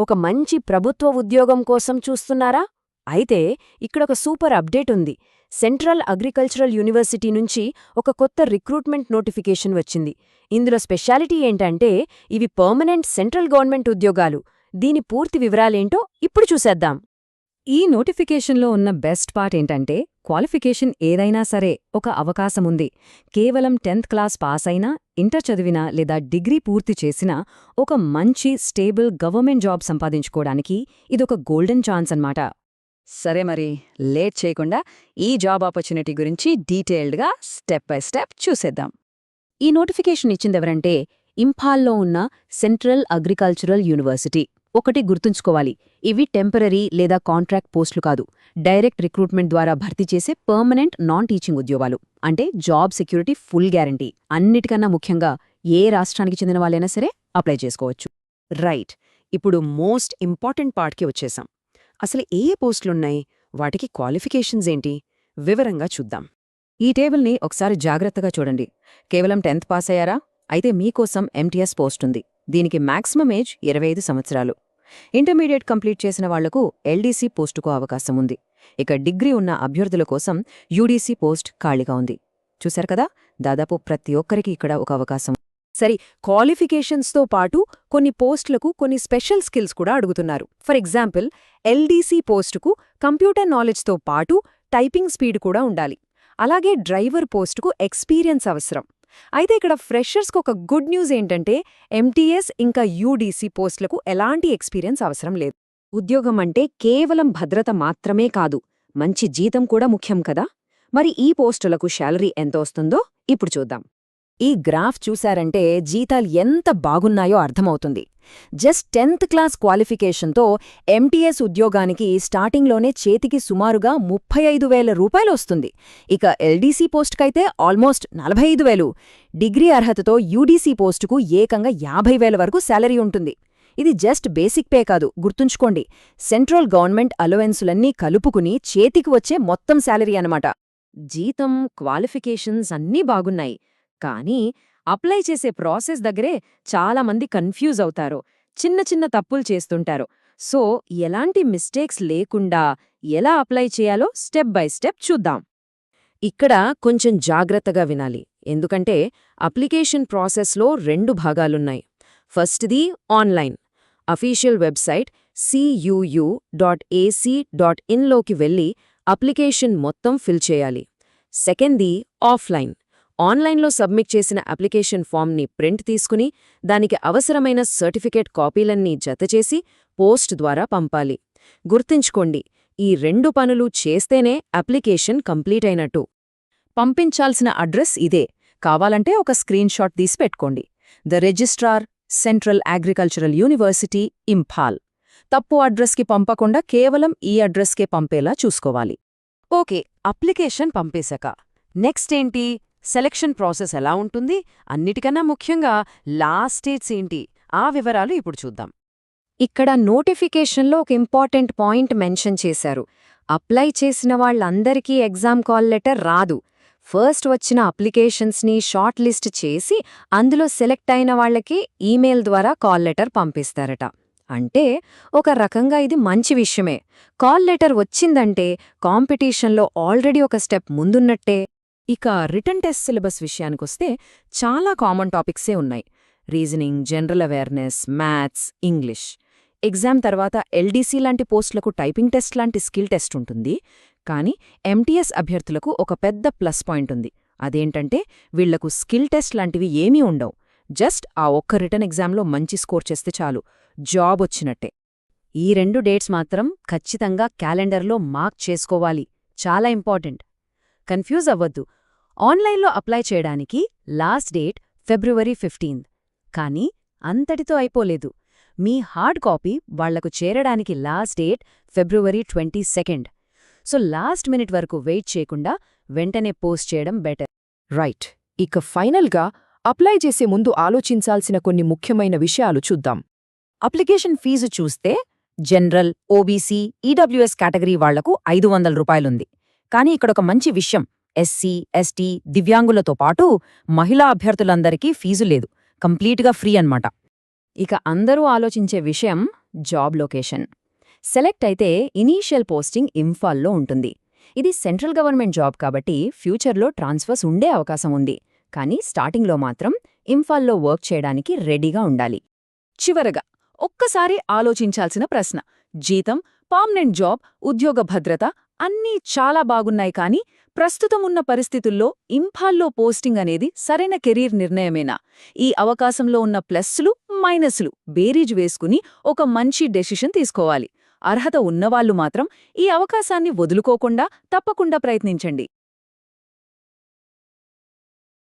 ఒక మంచి ప్రభుత్వ ఉద్యోగం కోసం చూస్తున్నారా? అయితే ఇక్కడొక సూపర్ అప్డేట్ ఉంది. సెంట్రల్ అగ్రికల్చరల్ యూనివర్సిటీ నుంచి ఒక కొత్త రిక్రూట్మెంట్ నోటిఫికేషన్ వచ్చింది. ఇందులో స్పెషాలిటీ ఏంటంటే ఇవి పర్మనెంట్ సెంట్రల్ గవర్నమెంట్ ఉద్యోగాలు. దీని పూర్తి వివరాలేంటో ఇప్పుడు చూసేద్దాం. ఈ నోటిఫికేషన్లో ఉన్న బెస్ట్ పార్ట్ ఏంటంటే క్వాలిఫికేషన్ ఏదైనా సరే ఒక అవకాశముంది. కేవలం 10th క్లాస్ పాస్ అయినా, ఇంటర్ చదివినా లేదా డిగ్రీ పూర్తి చేసినా ఒక మంచి స్టేబుల్ గవర్నమెంట్ జాబ్ సంపాదించుకోవడానికి ఇదొక గోల్డెన్ ఛాన్స్ అన్నమాట. సరే మరి లేట్ చేయకుండా ఈ జాబ్ ఆపర్చునిటీ గురించి డీటెయిల్డ్గా స్టెప్ బై స్టెప్ చూసేద్దాం. ఈ నోటిఫికేషన్ ఇచ్చిందెవరంటే ఇంఫాల్లో ఉన్న సెంట్రల్ అగ్రికల్చరల్ యూనివర్సిటీ. ఒకటి గుర్తుంచుకోవాలి, ఇవి టెంపరరీ లేదా కాంట్రాక్ట్ పోస్టులు కాదు, డైరెక్ట్ రిక్రూట్మెంట్ ద్వారా భర్తీ చేసే పర్మనెంట్ నాన్ టీచింగ్ ఉద్యోగాలు. అంటే జాబ్ సెక్యూరిటీ ఫుల్ గ్యారంటీ. అన్నిటికన్నా ముఖ్యంగా ఏ రాష్ట్రానికి చెందిన వాళ్ళైనా సరే అప్లై చేసుకోవచ్చు. రైట్, ఇప్పుడు మోస్ట్ ఇంపార్టెంట్ పార్ట్కి వచ్చేసాం. అసలు ఏ పోస్టులున్నాయి, వాటికి క్వాలిఫికేషన్స్ ఏంటి, వివరంగా చూద్దాం. ఈ టేబుల్ని ఒకసారి జాగ్రత్తగా చూడండి. కేవలం 10th పాస్ అయ్యారా? అయితే మీకోసం ఎంటీఎస్ పోస్ట్ ఉంది. దీనికి మాక్సిమం ఏజ్ 25 సంవత్సరాలు. ఇంటర్మీడియట్ కంప్లీట్ చేసిన వాళ్లకు ఎల్డీసీ పోస్టుకు అవకాశం ఉంది. ఇక డిగ్రీ ఉన్న అభ్యర్థుల కోసం యూడీసీ పోస్ట్ ఖాళీగా ఉంది. చూశారు కదా, దాదాపు ప్రతి ఒక్కరికి ఇక్కడ ఒక అవకాశం. సరే, క్వాలిఫికేషన్స్తో పాటు కొన్ని పోస్టులకు కొన్ని స్పెషల్ స్కిల్స్ కూడా అడుగుతున్నారు. ఫర్ ఎగ్జాంపుల్, ఎల్డీసీ పోస్టుకు కంప్యూటర్ నాలెడ్జ్తో పాటు టైపింగ్ స్పీడ్ కూడా ఉండాలి. అలాగే డ్రైవర్ పోస్టుకు ఎక్స్పీరియన్స్ అవసరం. అయితే ఇక్కడ ఫ్రెషర్స్కు ఒక గుడ్ న్యూస్ ఏంటంటే ఎంటీఎస్ ఇంకా యూడీసీ పోస్టులకు ఎలాంటి ఎక్స్పీరియన్స్ అవసరం లేదు. ఉద్యోగం అంటే కేవలం భద్రత మాత్రమే కాదు, మంచి జీతం కూడా ముఖ్యం కదా. మరి ఈ పోస్టులకు శాలరీ ఎంత వస్తుందో ఇప్పుడు చూద్దాం. ఈ గ్రాఫ్ చూశారంటే జీతాలు ఎంత బాగున్నాయో అర్థమవుతుంది. జస్ట్ 10th క్లాస్ క్వాలిఫికేషన్తో ఎంటీఎస్ ఉద్యోగానికి స్టార్టింగ్లోనే చేతికి సుమారుగా 35,000 రూపాయలు వస్తుంది. ఇక ఎల్డీసీ పోస్టుకైతే ఆల్మోస్ట్ 45,000. డిగ్రీ అర్హతతో యూడీసీ పోస్టుకు ఏకంగా 50,000 వరకు శాలరీ ఉంటుంది. ఇది జస్ట్ బేసిక్ పే కాదు, గుర్తుంచుకోండి, సెంట్రల్ గవర్నమెంట్ అలవెన్సులన్నీ కలుపుకుని చేతికి వచ్చే మొత్తం శాలరీ అన్నమాట. జీతం, క్వాలిఫికేషన్స్ అన్నీ బాగున్నాయి, కానీ అప్లై చేసే ప్రాసెస్ దగ్గరే చాలామంది కన్ఫ్యూజ్ అవుతారు, చిన్న చిన్న తప్పులు చేస్తుంటారు. సో ఎలాంటి మిస్టేక్స్ లేకుండా ఎలా అప్లై చేయాలో స్టెప్ బై స్టెప్ చూద్దాం. ఇక్కడ కొంచెం జాగ్రత్తగా వినాలి, ఎందుకంటే అప్లికేషన్ ప్రాసెస్లో 2 భాగాలున్నాయి. ఫస్ట్ది ఆన్లైన్. అఫీషియల్ వెబ్సైట్ cuu.ac.in లోకి వెళ్ళి అప్లికేషన్ మొత్తం ఫిల్ చేయాలి. సెకండ్ది ఆఫ్లైన్. ఆన్లైన్లో సబ్మిట్ చేసిన అప్లికేషన్ ఫామ్ని ప్రింట్ తీసుకుని దానికి అవసరమైన సర్టిఫికేట్ కాపీలన్నీ జతచేసి పోస్ట్ ద్వారా పంపాలి. గుర్తుంచుకోండి, ఈ 2 పనులు చేస్తేనే అప్లికేషన్ కంప్లీట్ అయినట్టు. పంపించాల్సిన అడ్రస్ ఇదే. కావాలంటే ఒక స్క్రీన్ షాట్ తీసి పెట్టుకోండి. The registrar, central agricultural university, Imphal. తప్పు అడ్రస్కి పంపకుండా కేవలం ఈ అడ్రస్కే పంపేలా చూసుకోవాలి. ఓకే, అప్లికేషన్ పంపేశాక నెక్స్ట్ ఏంటి? సెలక్షన్ ప్రాసెస్ ఎలా ఉంటుంది? అన్నిటికన్నా ముఖ్యంగా లాస్ట్ స్టేట్స్ ఏంటి? ఆ వివరాలు ఇప్పుడు చూద్దాం. ఇక్కడ నోటిఫికేషన్లో ఒక ఇంపార్టెంట్ పాయింట్ మెన్షన్ చేశారు. అప్లై చేసిన వాళ్ళందరికీ ఎగ్జామ్ కాల్ లెటర్ రాదు. ఫస్ట్ వచ్చిన అప్లికేషన్స్ని షార్ట్ లిస్ట్ చేసి అందులో సెలెక్ట్ అయిన వాళ్లకి ఈమెయిల్ ద్వారా కాల్ లెటర్ పంపిస్తారట. అంటే ఒక రకంగా ఇది మంచి విషయమే. కాల్ లెటర్ వచ్చిందంటే కాంపిటీషన్లో ఆల్రెడీ ఒక స్టెప్ ముందున్నట్టే. ఇక రిటన్ టెస్ట్ సిలబస్ విషయానికొస్తే చాలా కామన్ టాపిక్సే ఉన్నాయి. Reasoning, general awareness, maths, English. Exam తర్వాత ఎల్డీసీ లాంటి పోస్టులకు టైపింగ్ టెస్ట్ లాంటి స్కిల్ టెస్ట్ ఉంటుంది. కానీ ఎంటీఎస్ అభ్యర్థులకు ఒక పెద్ద ప్లస్ పాయింట్ ఉంది. అదేంటంటే వీళ్లకు స్కిల్ టెస్ట్ లాంటివి ఏమీ ఉండవు. జస్ట్ ఆ ఒక్క రిటన్ ఎగ్జామ్లో మంచి స్కోర్ చేస్తే చాలు, జాబ్ వచ్చినట్టే. ఈ 2 డేట్స్ మాత్రం ఖచ్చితంగా క్యాలెండర్లో మార్క్ చేసుకోవాలి, చాలా ఇంపార్టెంట్. కన్ఫ్యూజ్ అవ్వద్దు. ఆన్లైన్లో అప్లై చేయడానికి లాస్ట్ డేట్ February 15. కానీ అంతటితో అయిపోలేదు. మీ హార్డ్ కాపీ వాళ్లకు చేరడానికి last date February 22. So last minute వరకు వెయిట్ చేయకుండా వెంటనే పోస్ట్ చేయడం బెటర్. రైట్, ఇక ఫైనల్గా అప్లై చేసే ముందు ఆలోచించాల్సిన కొన్ని ముఖ్యమైన విషయాలు చూద్దాం. అప్లికేషన్ ఫీజు చూస్తే జనరల్, ఓబీసీ, ఈడబ్ల్యూఎస్ కేటగిరీ వాళ్లకు 500 రూపాయలుంది. కానీ ఇక్కడొక మంచి విషయం, ఎస్సీ, ఎస్టీ, దివ్యాంగులతో పాటు మహిళా అభ్యర్థులందరికీ ఫీజు లేదు, కంప్లీట్గా ఫ్రీ అన్నమాట. ఇక అందరూ ఆలోచించే విషయం జాబ్ లొకేషన్. సెలెక్ట్ అయితే ఇనీషియల్ పోస్టింగ్ ఇంఫాల్లో ఉంటుంది. ఇది సెంట్రల్ గవర్నమెంట్ జాబ్ కాబట్టి ఫ్యూచర్లో ట్రాన్స్ఫర్స్ ఉండే అవకాశం ఉంది. కానీ స్టార్టింగ్లో మాత్రం ఇంఫాల్లో వర్క్ చేయడానికి రెడీగా ఉండాలి. చివరగా ఒక్కసారి ఆలోచించాల్సిన ప్రశ్న: జీతం, పర్మనెంట్ జాబ్, ఉద్యోగ భద్రత అన్నీ చాలా బాగున్నాయి, కానీ ప్రస్తుతం ఉన్న పరిస్థితుల్లో ఇంఫాల్లో పోస్టింగ్ అనేది సరైన కెరీర్ నిర్ణయమేనా? ఈ అవకాశంలో ఉన్న ప్లస్లు, మైనస్లు బేరీజు వేసుకుని ఒక మంచి డెసిషన్ తీసుకోవాలి. అర్హత ఉన్నవాళ్లు మాత్రం ఈ అవకాశాన్ని వదులుకోకుండా తప్పకుండా ప్రయత్నించండి.